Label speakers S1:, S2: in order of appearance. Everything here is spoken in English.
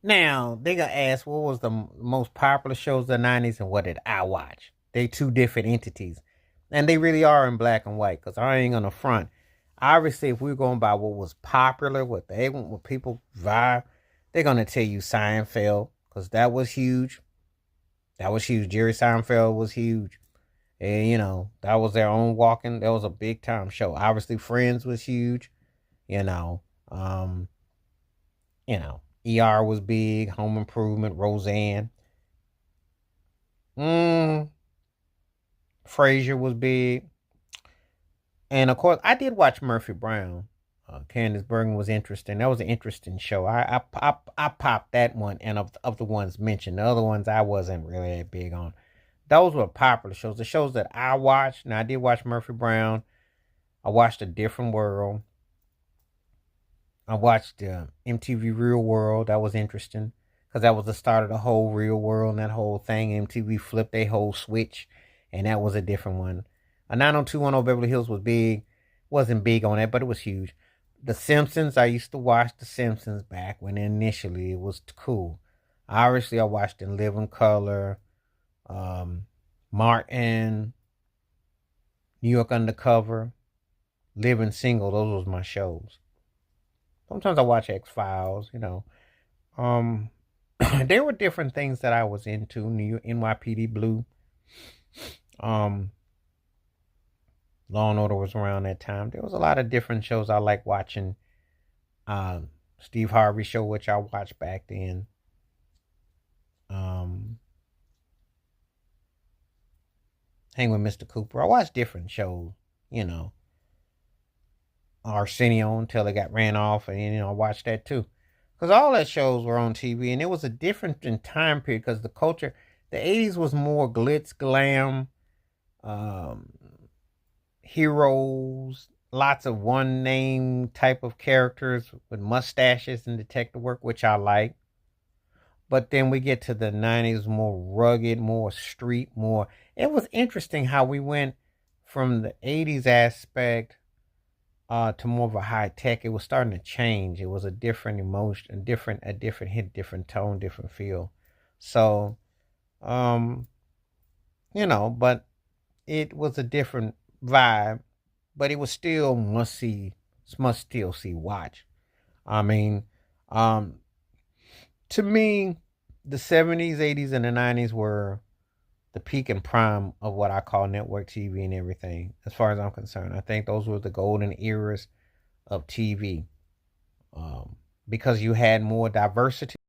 S1: Now they gonna ask what was the most popular shows of the '90s and what did I watch? They two different entities, and they really are in black and white. Cause I ain't gonna front. Obviously, if we're going by what was popular, what people vibe, they're gonna tell you Seinfeld, cause that was huge. That was huge. Jerry Seinfeld was huge. And that was their own walking. That was a big time show. Obviously, Friends was huge. You know, um, ER was big. Home Improvement, Roseanne. Mm, Frasier was big. And of course, I did watch Murphy Brown. Candice Bergen was interesting. That was an interesting show. I popped that one, and of the ones mentioned, the other ones I wasn't really that big on. Those were popular shows. The shows that I watched. Now I did watch Murphy Brown. I watched A Different World. I watched MTV Real World. That was interesting because that was the start of the whole Real World and that whole thing. MTV flipped a whole switch, and that was a different one. A 90210 Beverly Hills was big. Wasn't big on that, but it was huge. The Simpsons. I used to watch The Simpsons back when initially it was cool. Obviously, I watched In Living Color, um, Martin, New York Undercover, Living Single. Those was my shows. Sometimes I watch X Files. Um, there were different things that I was into. New NYPD Blue. Um, Law and Order was around that time. There was a lot of different shows I like watching. Steve Harvey show, which I watched back then. Um, Hang with Mr. Cooper. I watched different shows. You know, Arsenio until it got ran off, and I watched that too. Because all that shows were on TV, and it was a different in time period. Because the culture, the '80s was more glitz, glam, um, heroes, lots of one name type of characters with mustaches and detective work, which I like. But then we get to the '90s, more rugged, more street, more. It was interesting how we went from the '80s aspect to more of a high tech. It was starting to change. It was a different emotion, a different hit, different tone, different feel. So, um, but it was a different vibe, but it was still must see, must still see watch. I mean, um, to me, the '70s, '80s, and the '90s were the peak and prime of what I call network TV and everything. As far as I'm concerned, I think those were the golden eras of TV, um, because you had more diversity.